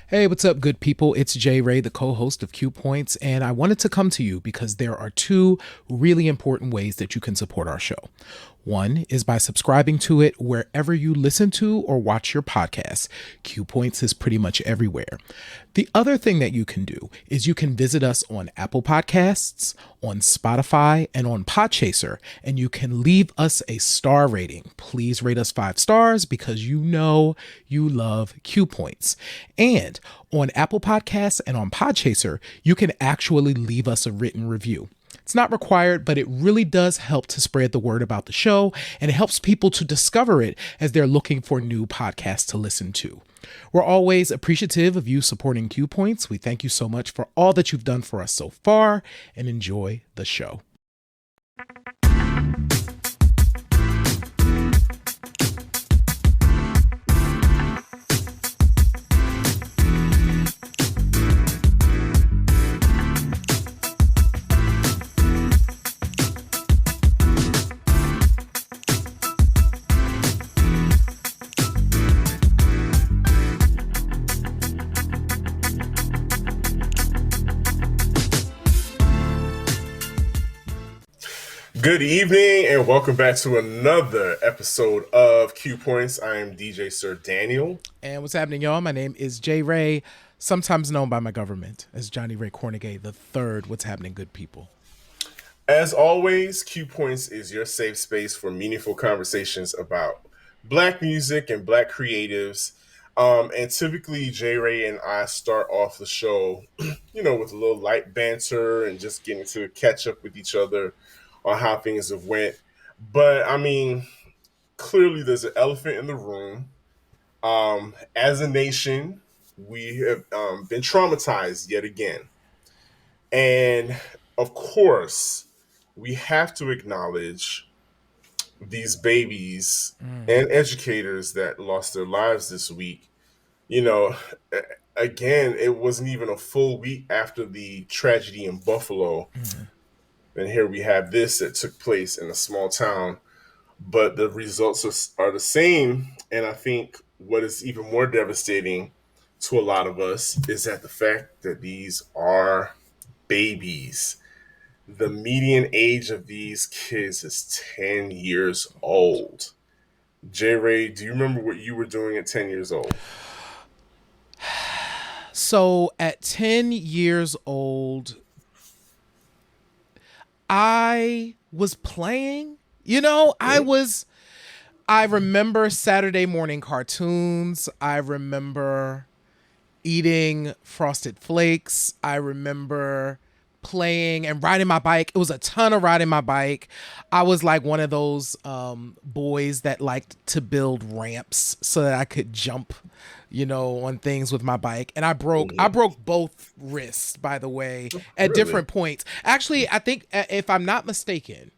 Hey, what's up, good people? It's Jay Ray, the co host of Q Points, and I wanted to come to you because there are two really important ways that you can support our show. One is by subscribing to it wherever you listen to or watch your podcasts. Q Points is pretty much everywhere. The other thing that you can do is you can visit us on Apple Podcasts, on Spotify, and on Podchaser, and you can leave us a star rating. Please rate us 5 stars because you know you love Q Points. And on Apple Podcasts and on Podchaser, you can actually leave us a written review. It's not required, but it really does help to spread the word about the show, and it helps people to discover it as they're looking for new podcasts to listen to. We're always appreciative of you supporting Q Points. We thank you so much for all that you've done for us so far, and enjoy the show. Good evening and welcome back to another episode of Q Points. I am DJ Sir Daniel. And what's happening, y'all? My name is Jay Ray, sometimes known by my government as Johnny Ray Cornegay the third. What's happening, good people? As always, Q Points is your safe space for meaningful conversations about Black music and Black creatives. And typically, Jay Ray and I start off the show, with a little light banter and just getting to catch up with each other on how things have went. But I mean, clearly there's an elephant in the room. As a nation, we have been traumatized yet again. And of course, we have to acknowledge these babies and educators that lost their lives this week. Again, it wasn't even a full week after the tragedy in Buffalo. And here we have this that took place in a small town, but the results are the same. And I think what is even more devastating to a lot of us is that the fact that these are babies. The median age of these kids is 10 years old. J Ray, do you remember what you were doing at 10 years old? So at 10 years old, I was playing. I remember Saturday morning cartoons. I remember eating Frosted Flakes. I remember playing and riding my bike. It was a ton of riding my bike. I was like one of those boys that liked to build ramps so that I could jump, on things with my bike. And I broke both wrists, by the way, at Really? different points. Actually, I think if I'm not mistaken,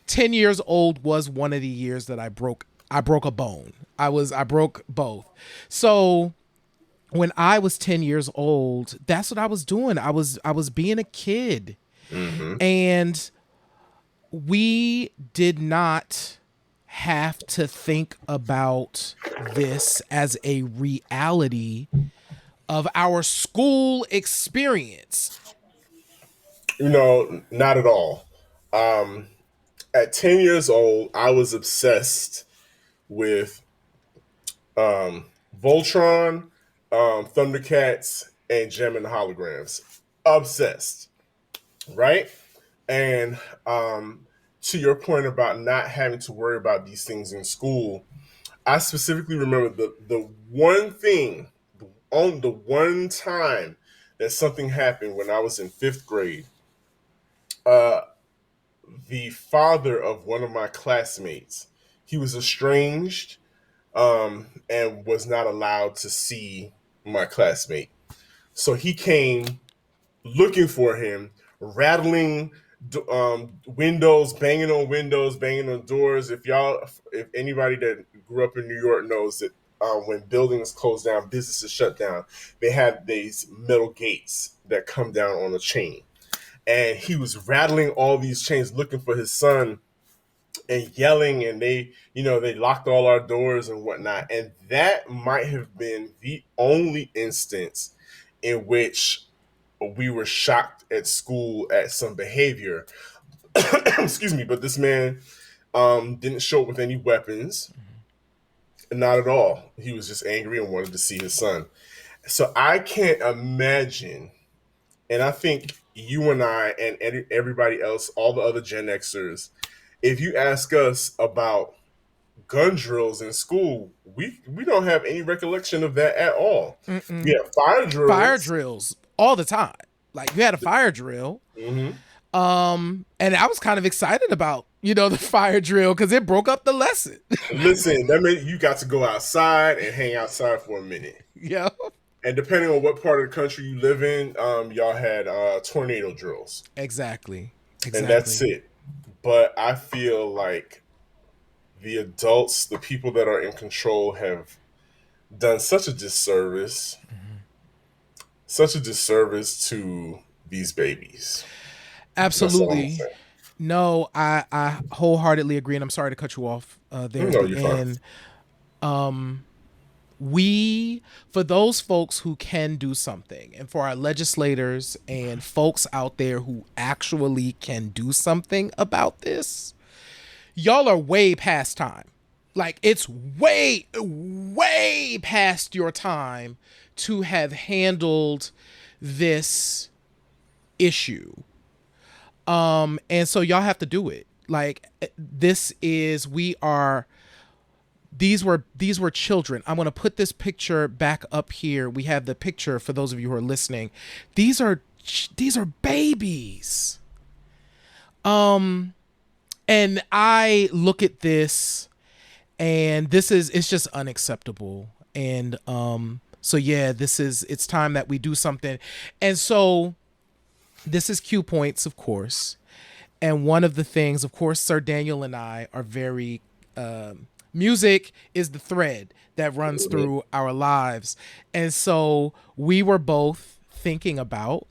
10 years old was one of the years that I broke a bone. I broke both. So when I was 10 years old, that's what I was doing. I was being a kid. And we did not have to think about this as a reality of our school experience. Not at all. At 10 years old, I was obsessed with Voltron, Thundercats, and Gem and the Holograms. Obsessed, right? And to your point about not having to worry about these things in school, I specifically remember the one thing, on the one time that something happened when I was in fifth grade. Uh, the father of one of my classmates, he was estranged and was not allowed to see my classmate. So he came looking for him, rattling windows, banging on doors. If anybody that grew up in New York knows that when buildings close down, businesses shut down, they have these metal gates that come down on a chain. And he was rattling all these chains looking for his son. and yelling, and they locked all our doors and whatnot. And that might have been the only instance in which we were shocked at school at some behavior. Excuse me, but this man didn't show up with any weapons. Not at all. He was just angry and wanted to see his son. So I can't imagine, and I think you and I and everybody else, all the other Gen Xers, if you ask us about gun drills in school, we don't have any recollection of that at all. Mm-mm. We have fire drills. Fire drills all the time. Like, you had a fire drill. Mm-hmm. And I was kind of excited about, the fire drill because it broke up the lesson. Listen, that meant you got to go outside and hang outside for a minute. Yeah. And depending on what part of the country you live in, y'all had tornado drills. Exactly. And that's it. But I feel like the adults, the people that are in control, have done such a disservice, to these babies. Absolutely. No, I wholeheartedly agree, and I'm sorry to cut you off there. No, you're fine. We, for those folks who can do something, and for our legislators and folks out there who actually can do something about this, y'all are way past time. Like, it's way, way past your time to have handled this issue. And so y'all have to do it. Like, these were children. I'm going to put this picture back up here. We have the picture for those of you who are listening. These are babies. And I look at this, and it's just unacceptable. And, so yeah, it's time that we do something. And so this is Q Points, of course. And one of the things, of course, Sir Daniel and I are very, music is the thread that runs through our lives. And so we were both thinking about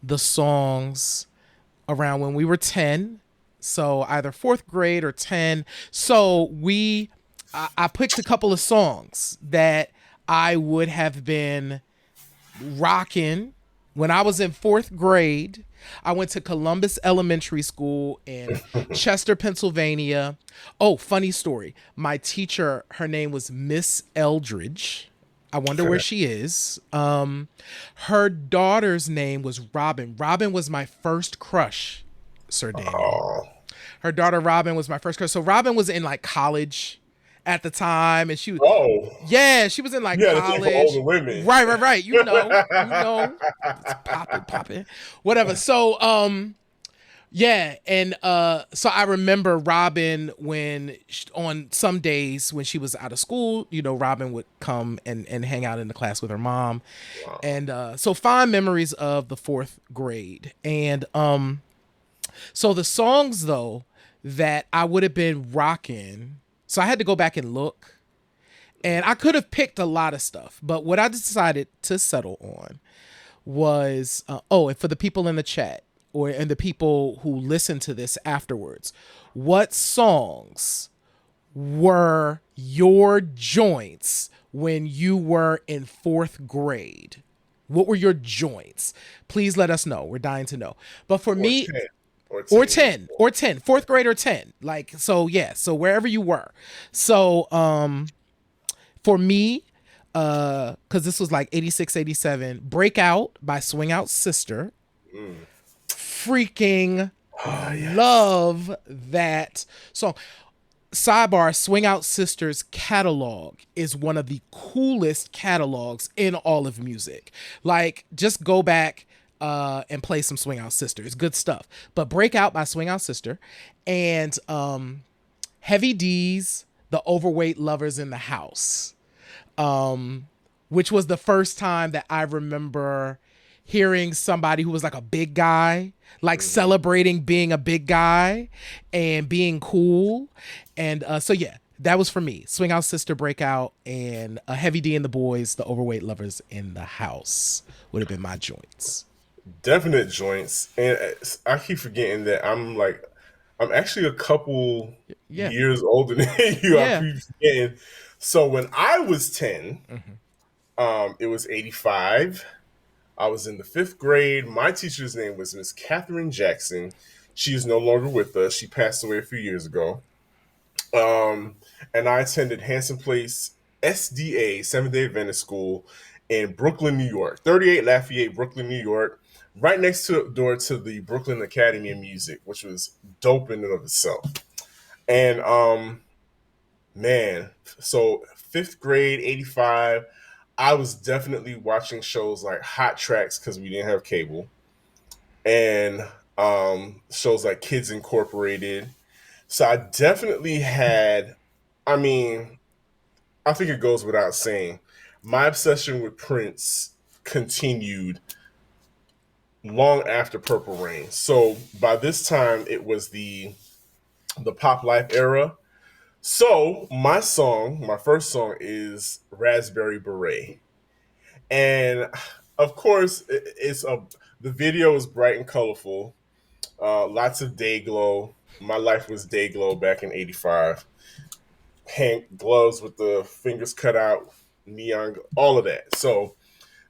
the songs around when we were 10. So either 4th grade or 10. So I picked a couple of songs that I would have been rocking when I was in 4th grade. I went to Columbus Elementary School in Chester, Pennsylvania. Oh, funny story. My teacher, her name was Miss Eldridge. I wonder where she is. Her daughter's name was Robin. Robin was my first crush, Sir Daniel. Her daughter Robin was my first crush. So Robin was in like college at the time, and she was she was in like college. For older women. Right. You know, it's popping, whatever. So and so I remember Robin on some days when she was out of school, Robin would come and hang out in the class with her mom. Wow. And so fond memories of the 4th grade. And so the songs though that I would have been rocking. So I had to go back and look, and I could have picked a lot of stuff, but what I decided to settle on was, and for the people in the chat and the people who listen to this afterwards, what songs were your joints when you were in 4th grade? What were your joints? Please let us know. We're dying to know. But for me... 10. Or 10, 4th grade or 10. Like, so yeah, so wherever you were. So, for me, cause this was like 86, 87, Breakout by Swing Out Sister. Freaking love that song. Sidebar, Swing Out Sisters catalog is one of the coolest catalogs in all of music. Like, just go back and play some Swing Out Sister. It's good stuff. But Breakout by Swing Out Sister and Heavy D's The Overweight Lovers in the House, which was the first time that I remember hearing somebody who was like a big guy, like celebrating being a big guy and being cool. And so yeah, that was for me. Swing Out Sister, Breakout, and Heavy D and the Boys, The Overweight Lovers in the House would have been my joints. Definite joints. And I keep forgetting that I'm I'm actually a couple Yeah. years older than you. I Yeah. keep forgetting. So when I was 10, Hmm. it was 85. I was in the 5th grade. My teacher's name was Miss Catherine Jackson. She is no longer with us. She passed away a few years ago. Um, and I attended Hanson Place SDA, Seventh Day Adventist School in Brooklyn, New York, 38 Lafayette, Brooklyn, New York, right next to door to the Brooklyn Academy of Music, which was dope in and of itself. And man, so 5th grade, 85, I was definitely watching shows like Hot Tracks because we didn't have cable, and shows like Kids Incorporated. So I definitely had, I mean, I think it goes without saying, my obsession with Prince continued long after Purple Rain. So by this time, it was the pop life era. So my first song is Raspberry Beret, and of course, it's a the video is bright and colorful. Lots of day glow. My life was day glow back in '85. Hand gloves with the fingers cut out, neon, all of that. So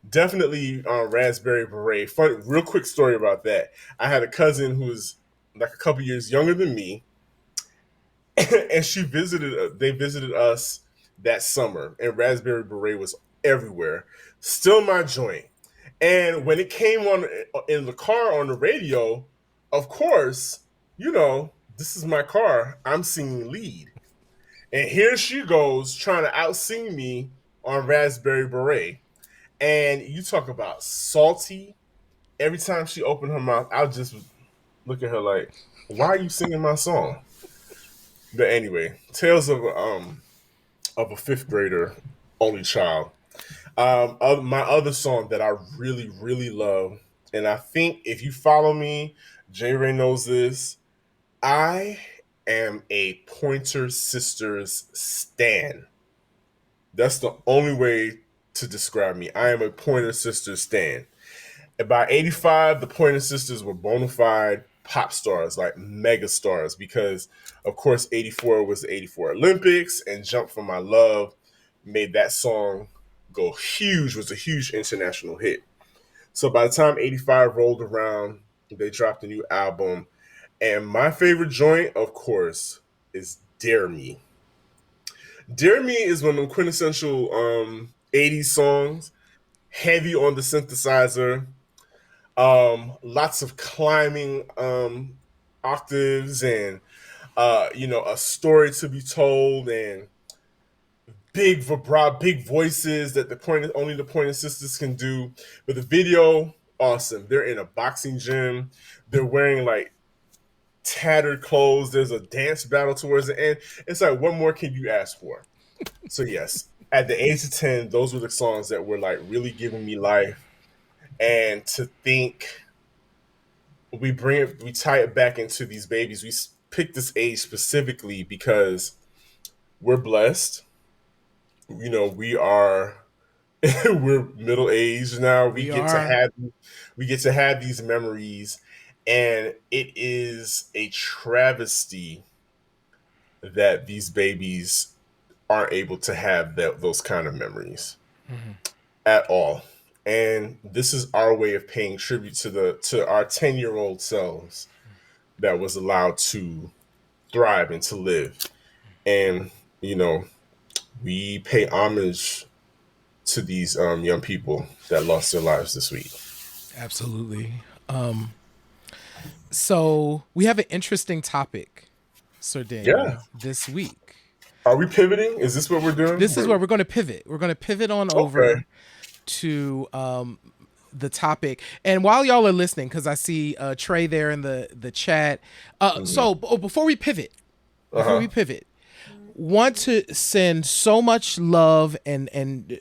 definitely Raspberry Beret. Fun, real quick story about that. I had a cousin who was like a couple years younger than me, and she visited. They visited us that summer, and Raspberry Beret was everywhere. Still my joint. And when it came on in the car on the radio, of course, this is my car. I'm singing lead. And here she goes trying to out sing me on Raspberry Beret. And you talk about salty. Every time she opened her mouth, I'll just look at her like, why are you singing my song? But anyway, tales of a 5th grader, only child. My other song that I really, really love, and I think if you follow me, J Ray knows this. I am a Pointer Sisters stan. That's the only way to describe me. I am a Pointer Sisters stan. And by 85, the Pointer Sisters were bona fide pop stars, like mega stars, because of course 84 was the 84 Olympics, and Jump for My Love made that song go huge, was a huge international hit. So by the time 85 rolled around, they dropped a new album. And my favorite joint, of course, is Dare Me. Dare Me is one of the quintessential 80s songs, heavy on the synthesizer, lots of climbing octaves, and a story to be told, and big vibrato, big voices that only the Pointer Sisters can do. But the video, awesome. They're in a boxing gym. They're wearing like tattered clothes. There's a dance battle towards the end. It's like, what more can you ask for? So yes, at the age of 10, those were the songs that were like really giving me life. And to think we tie it back into these babies. We pick this age specifically because we're blessed. We are we're middle aged now. We are. We get to have these memories, and it is a travesty that these babies aren't able to have those kind of memories Mm-hmm. at all. And this is our way of paying tribute to our 10-year-old selves that was allowed to thrive and to live. And you know, we pay homage to these young people that lost their lives this week. Absolutely. So we have an interesting topic, Sir Yeah. Daniel, this week. Are we pivoting? Is this what we're doing? This is where we're going to pivot. We're going to pivot on Okay. over to the topic. And while y'all are listening, because I see Trey there in the chat. So before we pivot, Uh-huh. want to send so much love and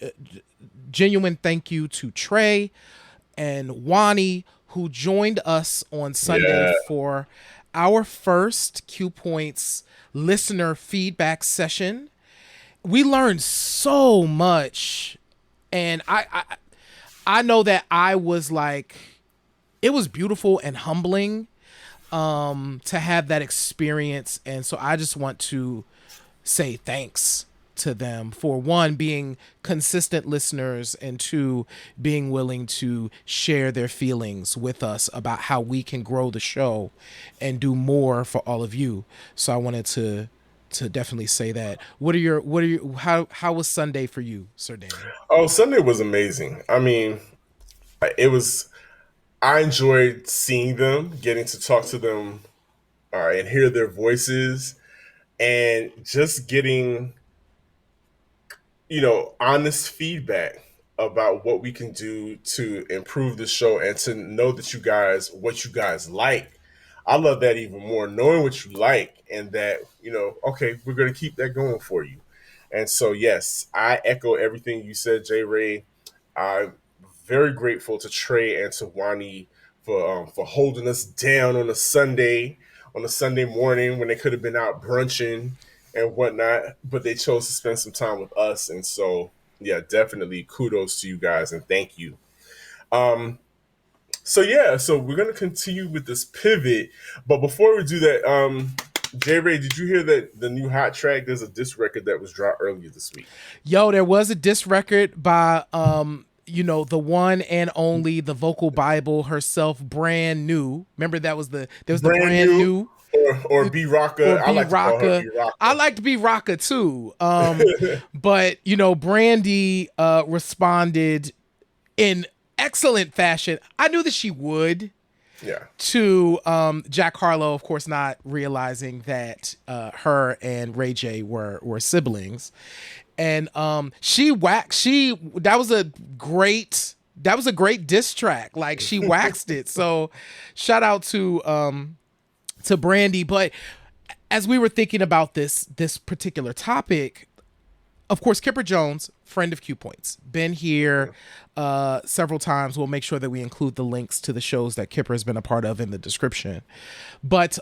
genuine thank you to Trey and Wani, who joined us on Sunday Yeah. for our first Q Points listener feedback session. We learned so much, and I know that I was like, it was beautiful and humbling. to have that experience. And so I just want to say thanks to them for, one, being consistent listeners, and two, being willing to share their feelings with us about how we can grow the show and do more for all of you. So I wanted to definitely say that. What are your how was Sunday for you, Sir Danny? Oh, Sunday was amazing. I mean, it was. I enjoyed seeing them, getting to talk to them, and hear their voices, and just getting, honest feedback about what we can do to improve the show, and to know that what you guys like. I love that even more, knowing what you like, and that, okay, we're going to keep that going for you. And so, yes, I echo everything you said, J. Ray. I'm very grateful to Trey and to Wani for holding us down on a Sunday morning when they could have been out brunching and whatnot, but they chose to spend some time with us. And so, yeah, definitely kudos to you guys and thank you. So we're gonna continue with this pivot, but before we do that, J Ray, did you hear that the new hot track? There's a diss record that was dropped earlier this week. Yo, there was a diss record by the one and only, the vocal Bible herself, Brand New. Remember there was the Brand New. Or B Rocka. I like Rocka. I liked B Rocka too. But Brandy responded in excellent fashion. I knew that she would. Yeah. To Jack Harlow, of course, not realizing that her and Ray J were siblings. And that was a great diss track. Like, she waxed it. So shout out to Brandy. But as we were thinking about this particular topic, of course, Kipper Jones, friend of Q Points, been here several times. We'll make sure that we include the links to the shows that Kipper has been a part of in the description. But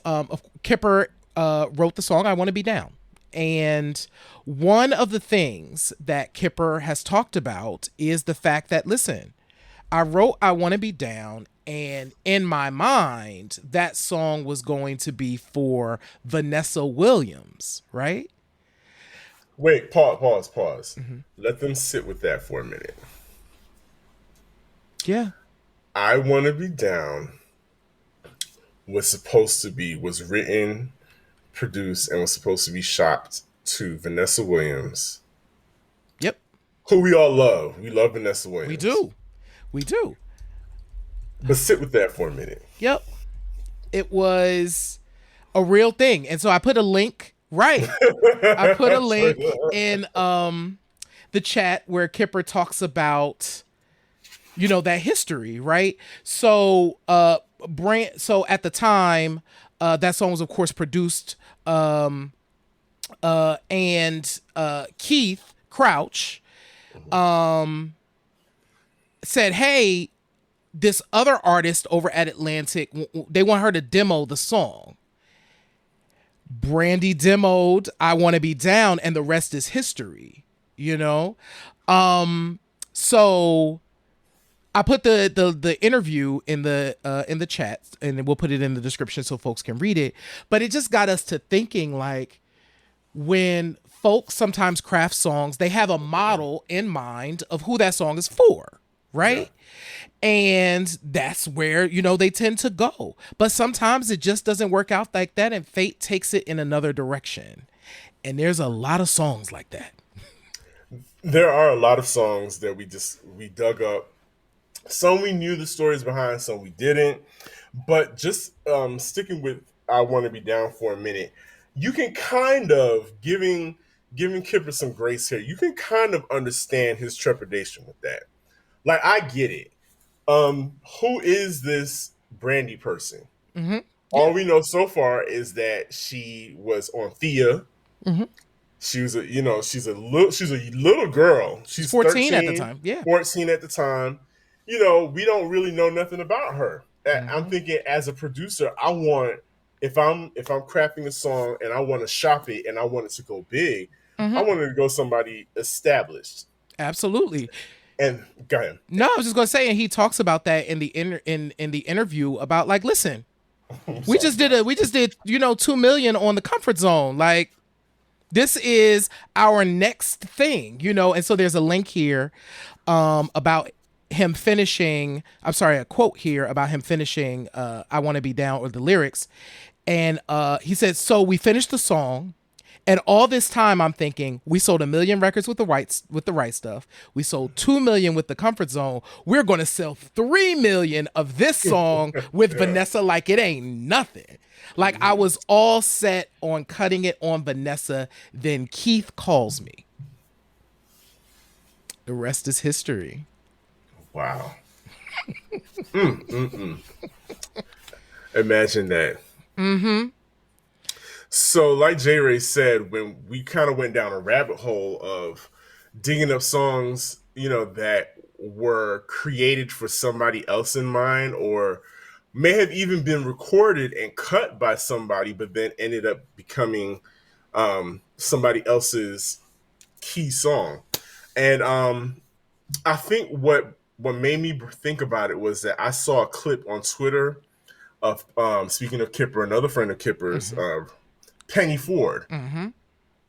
Kipper wrote the song "I Want to Be Down." And one of the things that Kipper has talked about is the fact that, listen, I wrote "I Want to Be Down," and in my mind, that song was going to be for Vanessa Williams, right? Wait, pause. Mm-hmm. Let them sit with that for a minute. Yeah. "I Want to Be Down" was written, produced, and was supposed to be shot to Vanessa Williams. Yep. Who we all love. We love Vanessa Williams. We do. But sit with that for a minute. Yep. It was a real thing. And so I put a link, right? I put a link in the chat where Kipper talks about, that history, right? So so at the time, that song was, of course, produced and Keith Crouch said, hey, this other artist over at Atlantic, they want her to demo the song. Brandy demoed "I Want to Be Down," and the rest is history, So I put the interview in the chat, and we'll put it in the description so folks can read it. But it just got us to thinking, like, when folks sometimes craft songs, they have a model in mind of who that song is for, right? Yeah. And that's where, they tend to go. But sometimes it just doesn't work out like that, and fate takes it in another direction. And there's a lot of songs like that. There are a lot of songs that we dug up. Some we knew the stories behind, some we didn't. But just sticking with "I Want to Be Down" for a minute, you can kind of, giving Kipper some grace here, you can kind of understand his trepidation with that. Like, I get it. Who is this Brandy person? Mm-hmm. Yeah. All we know so far is that she was on Thea. Mm-hmm. She was she's a little girl. She's 14 at the time. Yeah. 14 at the time. We don't really know nothing about her. Mm-hmm. I'm thinking, as a producer, I want, if I'm crafting a song and I want to shop it and I want it to go big, mm-hmm. I want it to go somebody established. Absolutely. And go ahead. No, I was just gonna say, and he talks about that in the interview about, like, listen, I'm We sorry, just did 2 million on the comfort zone. Like, this is our next thing, and so there's a link here about him finishing, I'm sorry, a quote here about him finishing I Want to Be Down, or the lyrics. And he said, so we finished the song. And all this time, I'm thinking, we sold 1 million records with the right stuff. We sold 2 million with the comfort zone. We're going to sell 3 million of this song with yeah. Vanessa like it ain't nothing. Like, I was all set on cutting it on Vanessa. Then Keith calls me. The rest is history. Wow. Imagine that. So, like J. Ray said, when we kind of went down a rabbit hole of digging up songs, that were created for somebody else in mind, or may have even been recorded and cut by somebody, but then ended up becoming somebody else's key song. And I think what made me think about it was that I saw a clip on Twitter of speaking of Kipper, another friend of Kipper's, Penny Ford,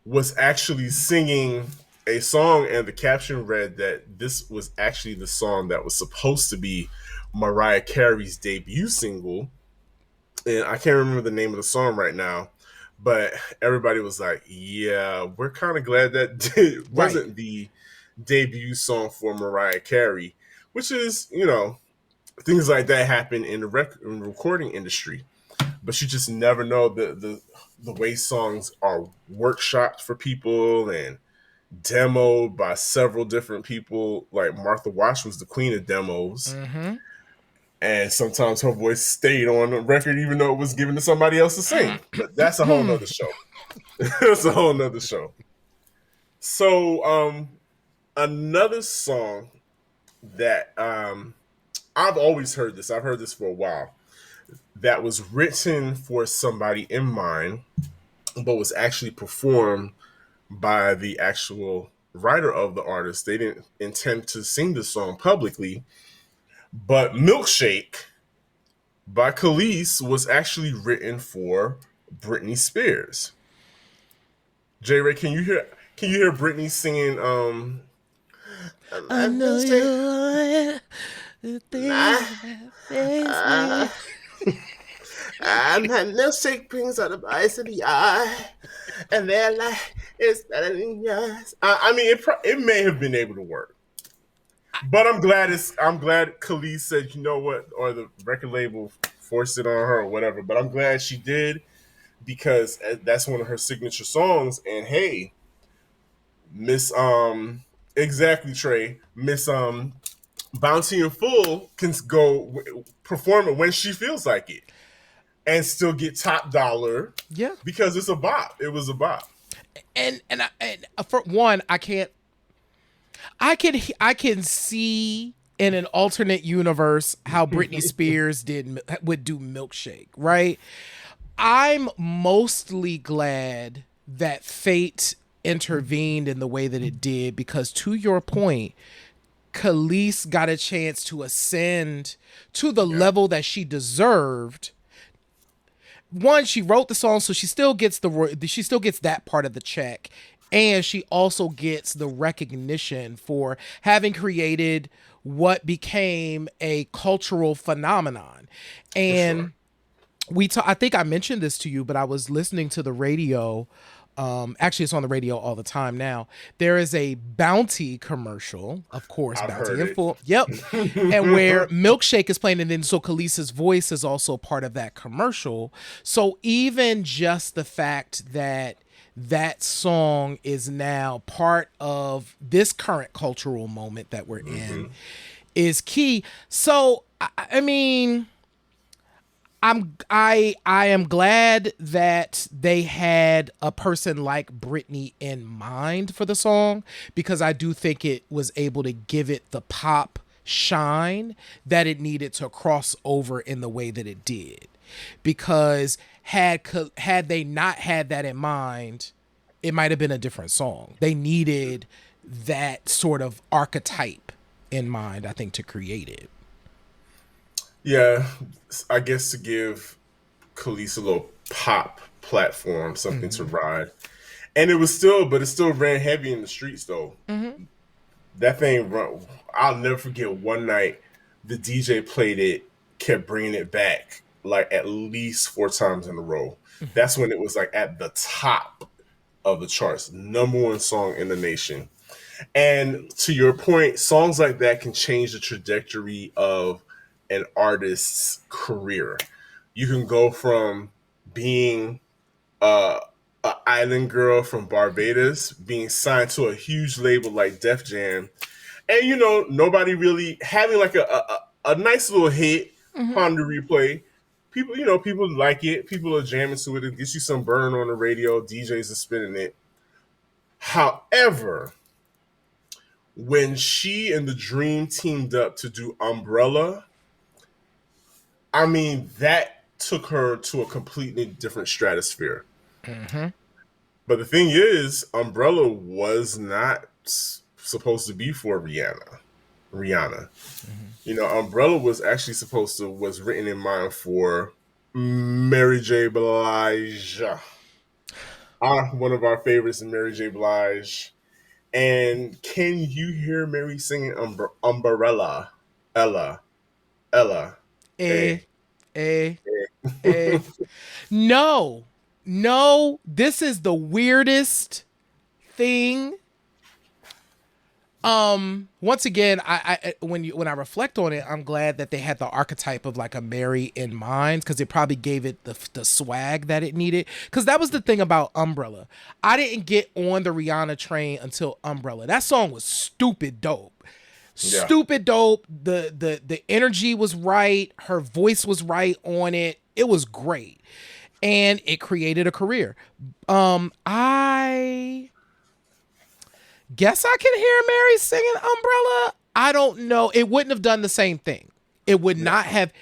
was actually singing a song, and the caption read that this was actually the song that was supposed to be Mariah Carey's debut single. And I can't remember the name of the song right now, but everybody was like, yeah, we're kind of glad that Right. wasn't the debut song for Mariah Carey, which is, things like that happen in the recording industry. But you just never know the way songs are workshopped for people and demoed by several different people. Like Martha Wash was the queen of demos. And sometimes her voice stayed on the record even though it was given to somebody else to sing. But that's a whole nother show. That's a whole nother show. So another song that I've always heard this. I've heard this for a while. That was written for somebody in mind, but was actually performed by the actual writer of the artist. They didn't intend to sing the song publicly, but Milkshake by Khalees was actually written for Britney Spears. J. Ray, can you hear Britney singing I know you I'm had milkshake brings out the ice in the eye, and they're like, it's better than yours. I mean, it may have been able to work, but I'm glad Khalees said, you know what, or the record label forced it on her or whatever. But I'm glad she did, because that's one of her signature songs. And hey, Miss exactly, Trey, Miss Bounty in Full can go perform it when she feels like it, and still get top dollar. Yeah. Because it's a bop. It was a bop. And for one, I can see in an alternate universe how Britney Spears would do Milkshake, right? I'm mostly glad that fate intervened in the way that it did, because to your point, Khalees got a chance to ascend to the level that she deserved. One, she wrote the song, so she still gets that part of the check, and she also gets the recognition for having created what became a cultural phenomenon. And I think I mentioned this to you, but I was listening to the radio. Actually, it's on the radio all the time now. There is a Bounty commercial, of course, I've Bounty heard in it. Full. Yep. And where Milkshake is playing, and then so Khalees's voice is also part of that commercial. So even just the fact that that song is now part of this current cultural moment that we're in is key. So I mean, I am glad that they had a person like Britney in mind for the song, because I do think it was able to give it the pop shine that it needed to cross over in the way that it did. Because had they not had that in mind, it might have been a different song. They needed that sort of archetype in mind, I think, to create it. Yeah, I guess to give Khalees a little pop platform, something to ride. And it still ran heavy in the streets though. That thing run. I'll never forget one night the DJ played it, kept bringing it back like at least 4 times in a row. That's when it was like at the top of the charts, #1 song in the nation. And to your point, songs like that can change the trajectory of an artist's career. You can go from being a island girl from Barbados, being signed to a huge label like Def Jam, and nobody really having like a nice little hit on the replay. People like it. People are jamming to it. It gets you some burn on the radio. DJs are spinning it. However, when she and the Dream teamed up to do Umbrella, I mean, that took her to a completely different stratosphere. But the thing is, Umbrella was not supposed to be for Rihanna. Umbrella was actually was written in mind for Mary J. Blige. One of our favorites, Mary J. Blige. And can you hear Mary singing Umbrella? Ella. No, this is the weirdest thing. Once again, when I reflect on it, I'm glad that they had the archetype of like a Mary in mind, because it probably gave it the swag that it needed. Because that was the thing about Umbrella. I didn't get on the Rihanna train until Umbrella. That song was stupid dope. Yeah. Stupid dope. The energy was right. Her voice was right on it. It was great. And it created a career. I guess I can hear Mary singing Umbrella. I don't know. It wouldn't have done the same thing. It would not have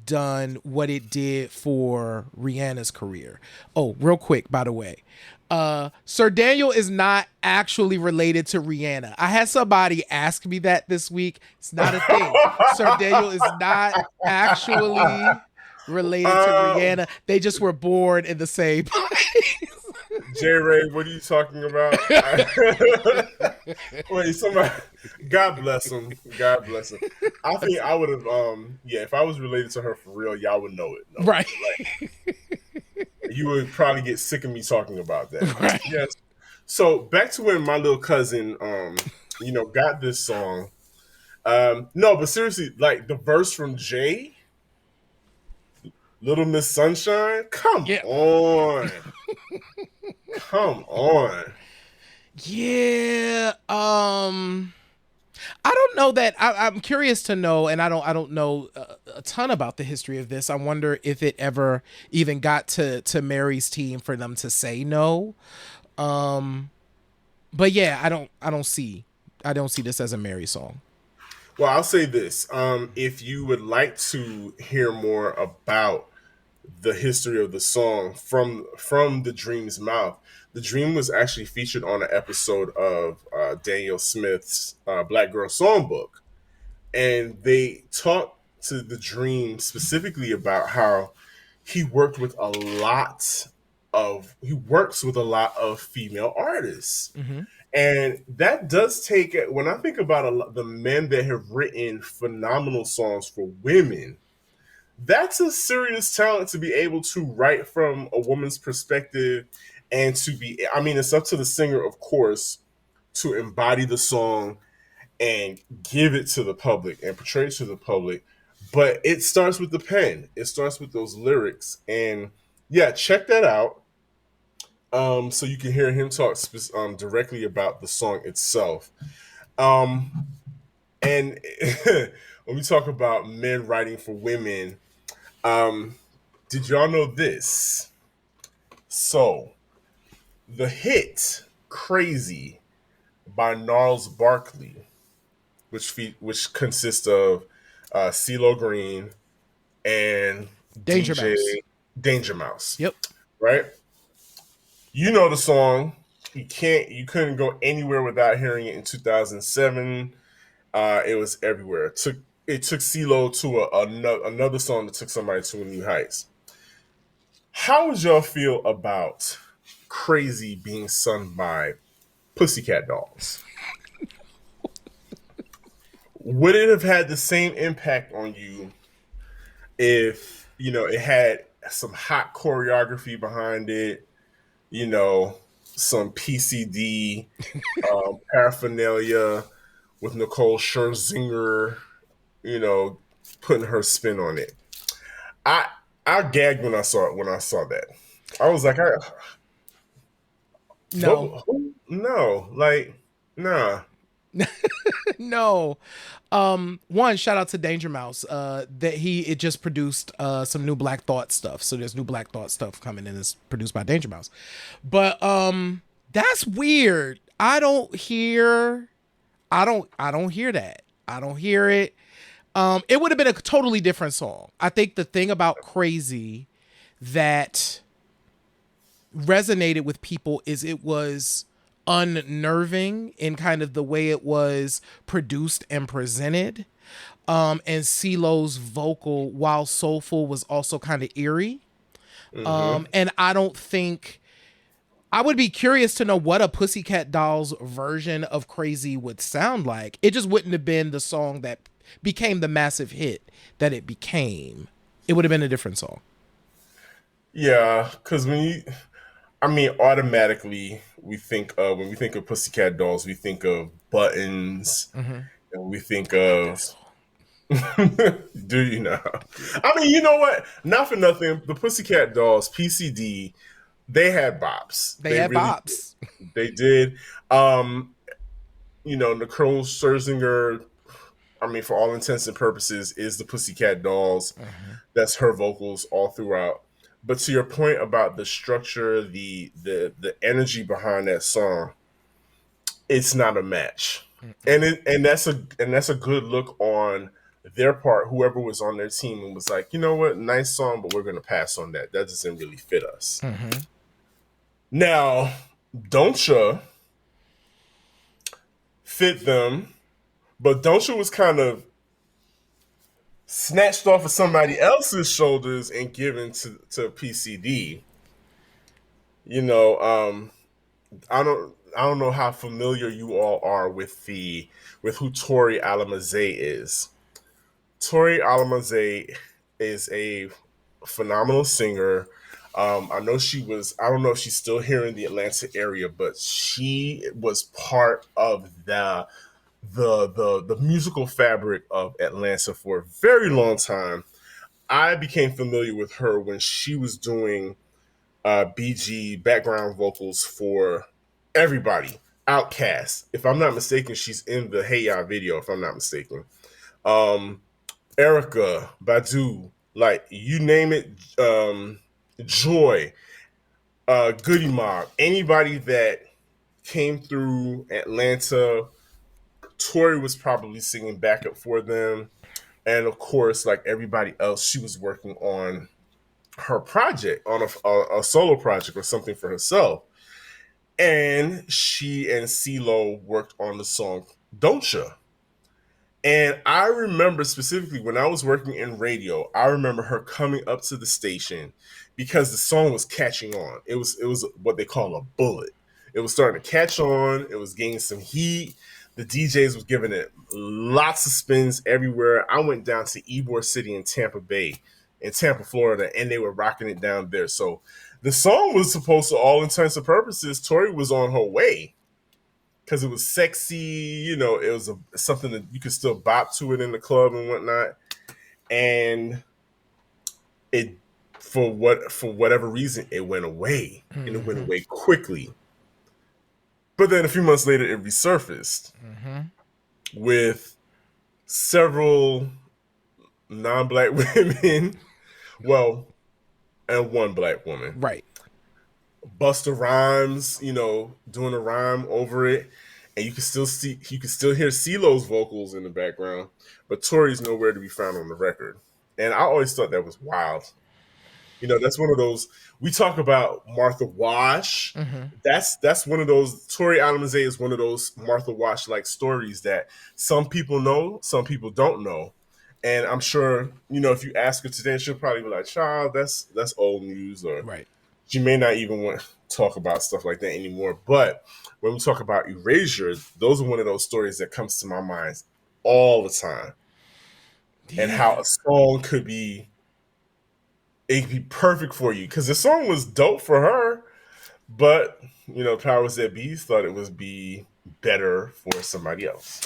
done what it did for Rihanna's career. Oh, real quick, by the way. Sir Daniel is not actually related to Rihanna. I had somebody ask me that this week. It's not a thing. Sir Daniel is not actually related to Rihanna. They just were born in the same place. J. Ray, what are you talking about? Wait, somebody. God bless him. God bless him. I think I would have. If I was related to her for real, y'all would know it. No, right. You would probably get sick of me talking about that. Right. Yes. So back to when my little cousin, got this song. No, but seriously, like the verse from Jay, Little Miss Sunshine. Come on. Come on. Yeah. I don't know that. I'm curious to know, and I don't know a ton about the history of this. I wonder if it ever even got to Mary's team for them to say no. But yeah, I don't see this as a Mary song. Well, I'll say this. If you would like to hear more about the history of the song from the Dream's mouth, the Dream was actually featured on an episode of Daniel Smith's Black Girl Songbook. And they talked to the Dream specifically about how he works with a lot of female artists. Mm-hmm. And that does take, when I think about the men that have written phenomenal songs for women, that's a serious talent to be able to write from a woman's perspective. And it's up to the singer, of course, to embody the song and give it to the public and portray it to the public. But it starts with the pen. It starts with those lyrics. And yeah, check that out. So you can hear him talk directly about the song itself. And when we talk about men writing for women, did y'all know this? So, the hit "Crazy" by Gnarls Barkley, which consists of CeeLo Green and Danger DJ Mouse. Danger Mouse. Yep. Right? You know the song. You couldn't go anywhere without hearing it in 2007. It was everywhere. It took it took CeeLo to another song that took somebody to a new heights. How would y'all feel about Crazy being sung by Pussycat Dolls? Would it have had the same impact on you if, it had some hot choreography behind it, some PCD paraphernalia with Nicole Scherzinger, you know, putting her spin on it? I I gagged when I saw that. I was like, No. no, like, nah. No. One shout out to Danger Mouse. That it just produced some new Black Thought stuff. So there's new Black Thought stuff coming in. It's produced by Danger Mouse. But that's weird. I don't hear that. I don't hear it. It would have been a totally different song. I think the thing about Crazy that resonated with people is it was unnerving in kind of the way it was produced and presented. And CeeLo's vocal, while soulful, was also kind of eerie. And I would be curious to know what a Pussycat Dolls version of Crazy would sound like. It just wouldn't have been the song that became the massive hit that it became. It would have been a different song. Yeah, because automatically we think of when we think of Pussycat Dolls, we think of buttons, and we think I like that of. song. Do you know? I mean, you know what? Not for nothing, the Pussycat Dolls, PCD, they had bops. They They had really, bops. they did. Um, Nicole Scherzinger, I mean, for all intents and purposes, is the Pussycat Dolls. That's her vocals all throughout. But to your point about the structure, the energy behind that song, it's not a match. And that's a good look on their part, whoever was on their team and was like, you know what, nice song, but we're gonna pass on that. That doesn't really fit us. Now, Don'tcha fit them, but Don'tcha was kind of snatched off of somebody else's shoulders and given to PCD. You know, I don't know how familiar you all are with who Tori Alamazay is. Tori Alamazay is a phenomenal singer. I know I don't know if she's still here in the Atlanta area, but she was part of the musical fabric of Atlanta for a very long time. I became familiar with her when she was doing BG background vocals for everybody. Outcast, if I'm not mistaken, she's in the Hey Ya video. If I'm not mistaken, um, Erica Badu, like you name it, Joy, Goody Mob, anybody that came through Atlanta, Tori was probably singing backup for them. And of course, like everybody else, she was working on her project, on a solo project or something for herself. And she and CeeLo worked on the song Don'tcha. And I remember specifically when I was working in radio, I remember her coming up to the station because the song was catching on. It was what they call a bullet. It was starting to catch on. It was gaining some heat. The DJs was giving it lots of spins everywhere. I went down to Ybor City in Tampa Bay, in Tampa, Florida, and they were rocking it down there. So the song was supposed to, all intents and purposes, Tori was on her way because it was sexy. It was something that you could still bop to it in the club and whatnot. And it, for whatever reason, it went away, and it went away quickly. But then a few months later, it resurfaced with several non-black women, well, and one black woman. Right. Busta Rhymes, doing a rhyme over it, and you can still hear CeeLo's vocals in the background, but Tori's nowhere to be found on the record. And I always thought that was wild. That's one of those, we talk about Martha Wash. That's one of those. Tori Alamazay is one of those Martha Wash like stories that some people know, some people don't know. And I'm sure, you know, if you ask her today, she'll probably be like, "Child, that's old news," or Right. she may not even want to talk about stuff like that anymore. But when we talk about Erasure, those are one of those stories that comes to my mind all the time, and how Yeah. a song could be it could be perfect for you because the song was dope for her, but you know, powers that be thought it would be better for somebody else.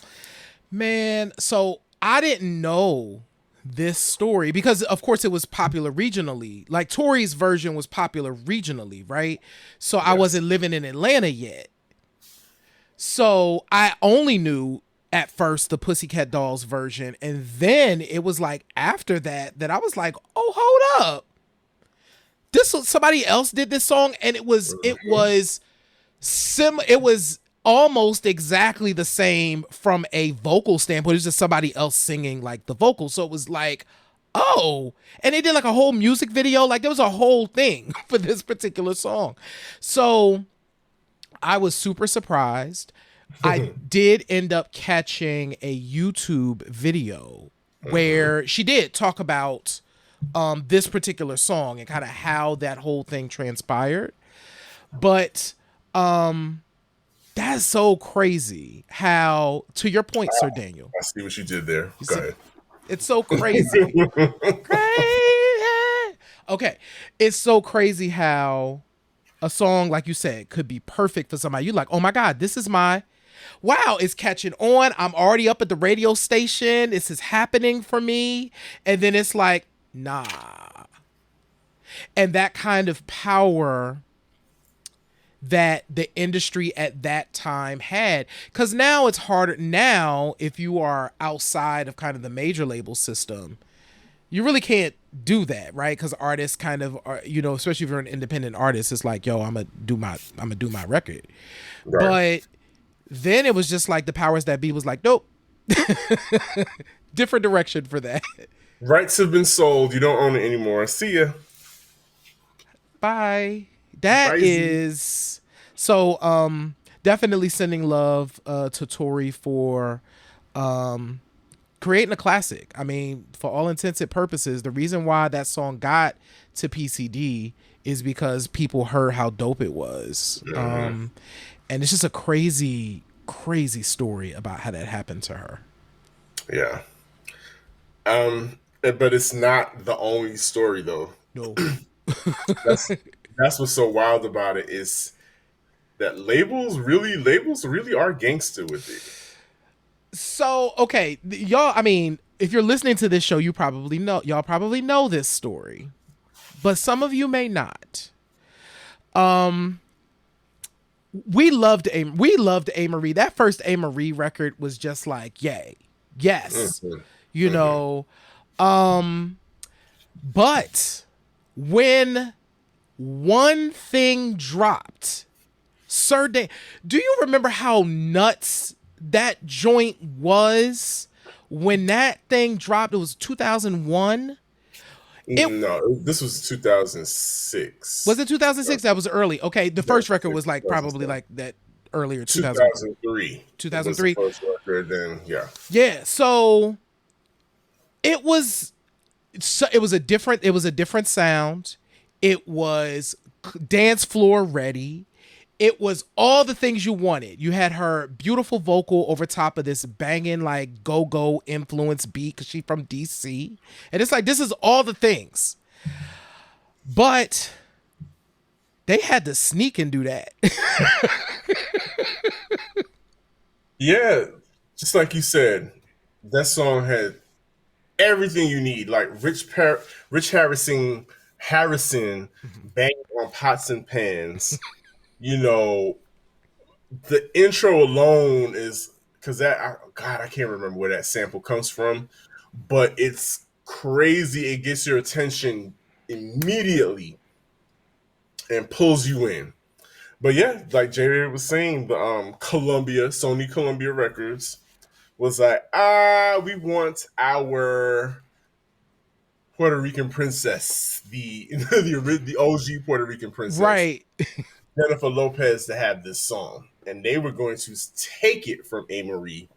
Man, so I didn't know this story because of course it was popular regionally. Like Tori's version was popular regionally, right? So I Yes. wasn't living in Atlanta yet. So I only knew at first the Pussycat Dolls version, and then it was like after that that I was like, "Oh, hold up. This was somebody else did this song and it was almost exactly the same from a vocal standpoint. It was just somebody else singing like the vocals. So it was like, oh, and they did like a whole music video. Like there was a whole thing for this particular song. So I was super surprised. I did end up catching a YouTube video where she did talk about this particular song and kind of how that whole thing transpired. But that's so crazy how, to your point, Sir Daniel, I see what you did there. you Go see, ahead. it's so crazy. Crazy. Okay. It's so crazy how a song, like you said, could be perfect for somebody. You're like, oh my God, this is my, wow, it's catching on. I'm already up at the radio station. This is happening for me. And then it's like, nah. And that kind of power that the industry at that time had, because now it's harder. Now if you are outside of kind of the major label system, you really can't do that, right? Because artists kind of are, you know, especially if you're an independent artist, it's like, yo, I'm gonna do my record. Right. But then it was just like the powers that be was like, nope. Different direction for that. Rights have been sold. You don't own it anymore. See ya. Bye. That Bye. is so definitely sending love to Tori for creating a classic. I mean, for all intents and purposes, the reason why that song got to PCD is because people heard how dope it was. And it's just a crazy, crazy story about how that happened to her. Yeah. But it's not the only story though. No. That's that's what's so wild about it is that labels really are gangster with it. So, okay, y'all, I mean, if you're listening to this show, y'all probably know this story, but some of you may not. We loved A. Marie. That first A. Marie record was just like, yay. Yes. Mhm. You know, but when one thing dropped, Sir Dan, do you remember how nuts that joint was when that thing dropped? It was 2001. No, this was 2006. Was it 2006? That was early. Okay, the first record was like probably 2006. like that earlier 2003. 2003. Was the first record, then yeah. Yeah, so it was a different sound. It was dance floor ready. It was all the things you wanted. You had her beautiful vocal over top of this banging like go-go influence beat because she's from DC. And it's like, this is all the things. But they had to sneak and do that. Yeah, just like you said, that song had everything you need. Like Rich Harrison banging on pots and pans. You know, the intro alone is because God, I can't remember where that sample comes from, but it's crazy. It gets your attention immediately and pulls you in. But yeah, like Jerry was saying, the Sony Columbia Records was like, we want our Puerto Rican princess, the OG Puerto Rican princess, Right. Jennifer Lopez, to have this song, and they were going to take it from A. Marie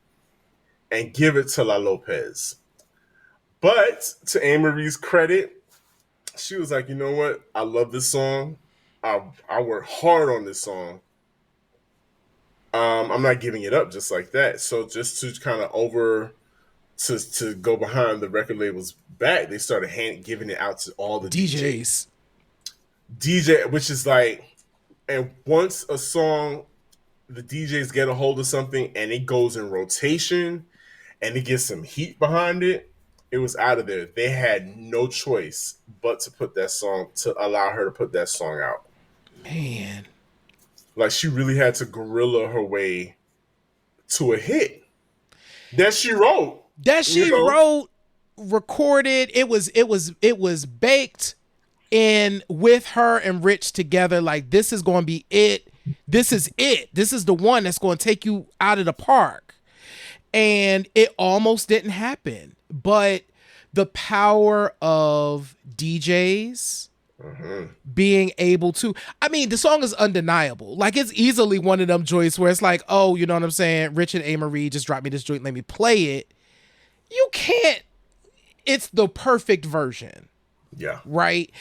and give it to La Lopez. But to Anne Marie's credit, she was like, you know what? I love this song. I worked hard on this song. I'm not giving it up just like that. So just to kind of to go behind the record label's back, they started giving it out to all the DJs. Which is like, and once a song, the DJs get a hold of something and it goes in rotation and it gets some heat behind it, it was out of there. They had no choice but to allow her to put that song out. Man. Like, she really had to guerrilla her way to a hit that she wrote. Recorded. It was baked in with her and Rich together. Like, this is going to be it. This is it. This is the one that's going to take you out of the park. And it almost didn't happen. But the power of DJs being able to, I mean, the song is undeniable. Like, it's easily one of them joints where it's like, oh, you know what I'm saying? Rich and Amerie just dropped me this joint. Let me play it. You can't. It's the perfect version. Yeah. Right?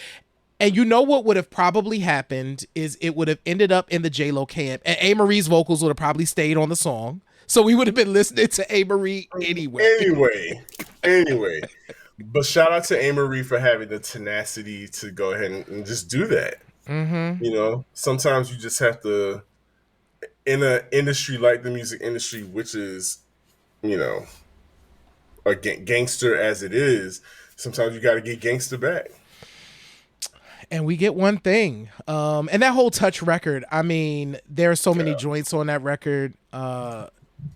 And you know what would have probably happened is it would have ended up in the J-Lo camp, and Amerie's vocals would have probably stayed on the song. So we would have been listening to Amerie anyway. Anyway. But shout out to Amerie for having the tenacity to go ahead and just do that. Mm-hmm. You know, sometimes you just have to, in an industry like the music industry, which is, you know, a gangster as it is, sometimes you got to get gangster back. And we get one thing. And that whole Touch record, I mean, there are so many joints on that record.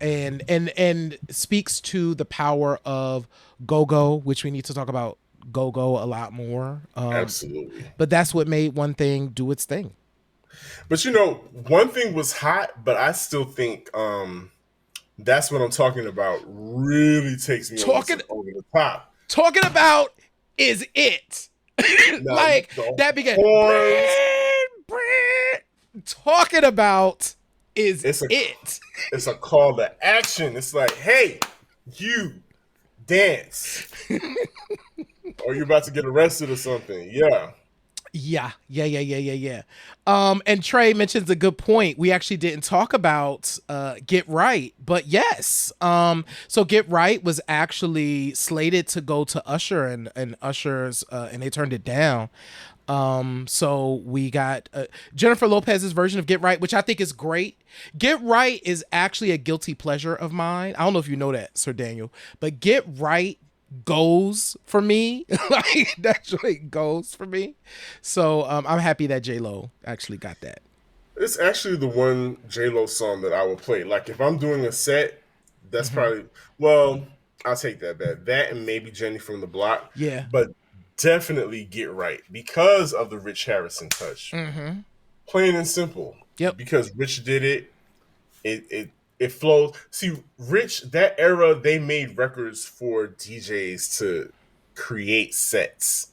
And speaks to the power of go-go, which we need to talk about go-go a lot more. Absolutely. But that's what made One Thing do its thing. But, you know, One Thing was hot, but I still think That's What I'm Talking About really takes me over the top. Talking About is it. No, like, that began. Talking About is it. It's a call to action. It's like, hey, you dance. Or you're about to get arrested or something. Yeah. And Trey mentions a good point. We actually didn't talk about Get Right, but yes. So Get Right was actually slated to go to Usher and Usher's, and they turned it down. So we got Jennifer Lopez's version of Get Right, which I think is great. Get Right is actually a guilty pleasure of mine. I don't know if you know that, Sir Daniel, but Get Right goes for me. Like, that joint goes for me. So I'm happy that J-Lo actually got that. It's actually the one J-Lo song that I will play. Like, if I'm doing a set, that's probably, well, I'll take that back. That and maybe Jenny from the Block. Yeah. But definitely Get Right because of the Rich Harrison touch. Mm-hmm. Plain and simple. Yep. Because Rich did it. It flows. See, Rich, that era, they made records for DJs to create sets.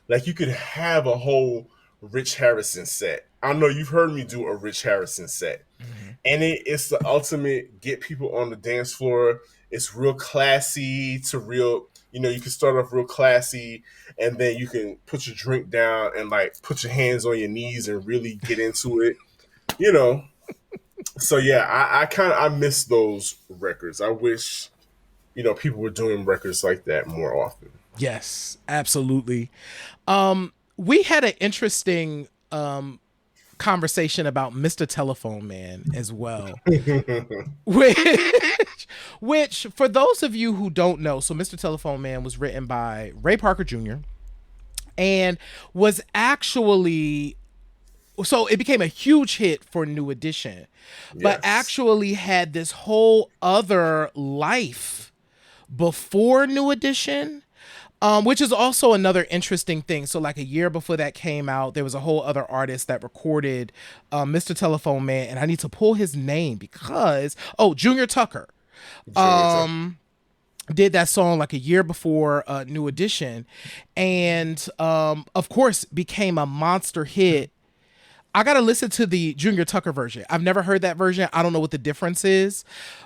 Like, you could have a whole Rich Harrison set. I know you've heard me do a Rich Harrison set. Mm-hmm. And it's the ultimate get people on the dance floor. It's real classy to real, you know, you can start off real classy and then you can put your drink down and like put your hands on your knees and really get into it, you know. So yeah, I miss those records. I wish, you know, people were doing records like that more often. Yes, absolutely. We had an interesting conversation about Mr. Telephone Man as well. which for those of you who don't know, so Mr. Telephone Man was written by Ray Parker Jr. and was actually, so it became a huge hit for New Edition, but actually had this whole other life before New Edition, which is also another interesting thing. So like a year before that came out, there was a whole other artist that recorded Mr. Telephone Man, and I need to pull his name because, Junior Tucker. Did that song like a year before New Edition, and of course became a monster hit. I gotta listen to the Junior Tucker version. I've never heard that version. I don't know what the difference is,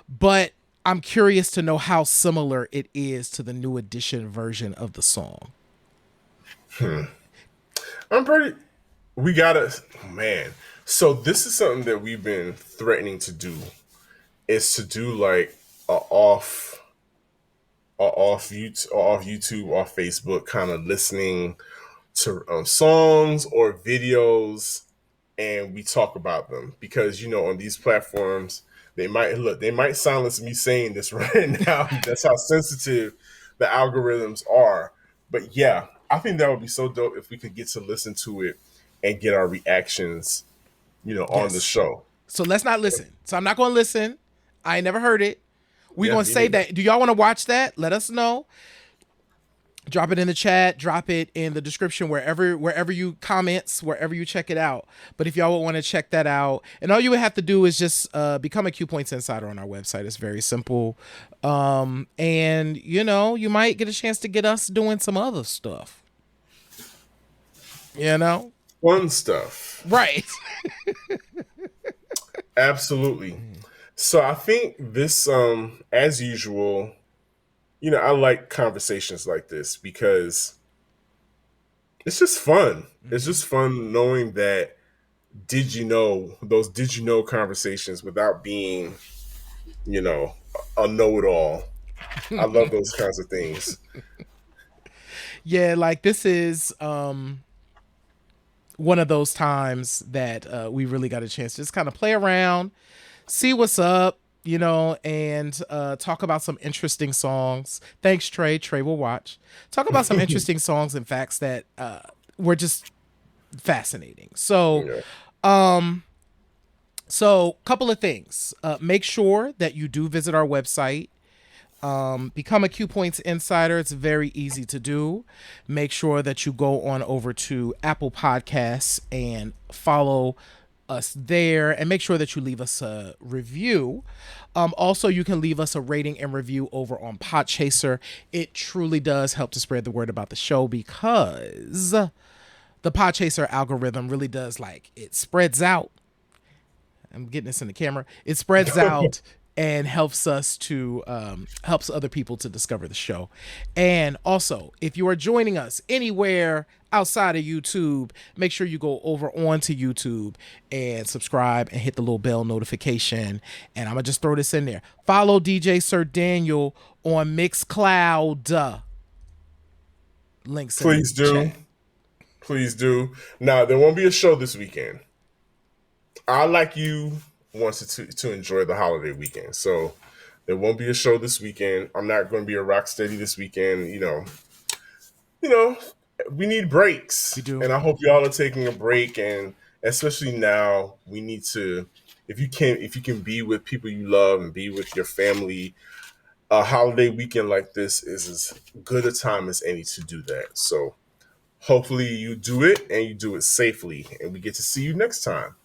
but I'm curious to know how similar it is to the New Edition version of the song. I'm pretty. We gotta, man. So this is something that we've been threatening to do. Is to do like a off YouTube, off Facebook, kind of listening to songs or videos, and we talk about them because on these platforms they might silence me saying this right now. That's how sensitive the algorithms are. But yeah, I think that would be so dope if we could get to listen to it and get our reactions, on the Yes. show. So let's not listen. So I'm not going to listen. I ain't never heard it. We're Yeah, going to say that. Do y'all want to watch that? Let us know. Drop it in the chat. Drop it in the description wherever you comments, wherever you check it out. But if y'all would want to check that out, and all you would have to do is just become a Q Points Insider on our website. It's very simple. And you might get a chance to get us doing some other stuff. Fun stuff. Right. Absolutely. So I think this, as usual, I like conversations like this because it's just fun. It's just fun knowing that did you know conversations without being, a know-it-all. I love those kinds of things. Yeah, like this is one of those times that we really got a chance to just kind of play around, see what's up, and talk about some interesting songs. Thanks, Trey. Trey will watch. Talk about some interesting songs and facts that were just fascinating. So, Yeah. so couple of things. Make sure that you do visit our website. Become a Q Points Insider. It's very easy to do. Make sure that you go on over to Apple Podcasts and follow us there, and make sure that you leave us a review. Also, you can leave us a rating and review over on Podchaser. It truly does help to spread the word about the show because the Podchaser algorithm really does, it spreads out. I'm getting this in the camera. It spreads out and helps us to helps other people to discover the show. And also, if you are joining us anywhere outside of YouTube, make sure you go over onto YouTube and subscribe and hit the little bell notification. And I'm gonna just throw this in there. Follow DJ Sir Daniel on Mixcloud. Links. Please do. Chat. Please do. Now there won't be a show this weekend. I, like you, wanted to enjoy the holiday weekend. So there won't be a show this weekend. I'm not going to be a rock steady this weekend. We need breaks. We do. And I hope y'all are taking a break. And especially now, we need to, if you can be with people you love and be with your family, a holiday weekend like this is as good a time as any to do that. So hopefully you do it and you do it safely. And we get to see you next time.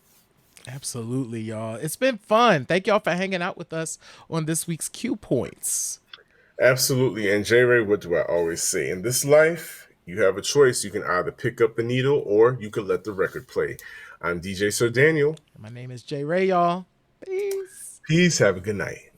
Absolutely, y'all. It's been fun. Thank y'all for hanging out with us on this week's Q Points. Absolutely. And J. Ray, what do I always say? In this life, you have a choice. You can either pick up the needle or you can let the record play. I'm DJ Sir Daniel. My name is J. Ray, y'all. Peace. Peace. Have a good night.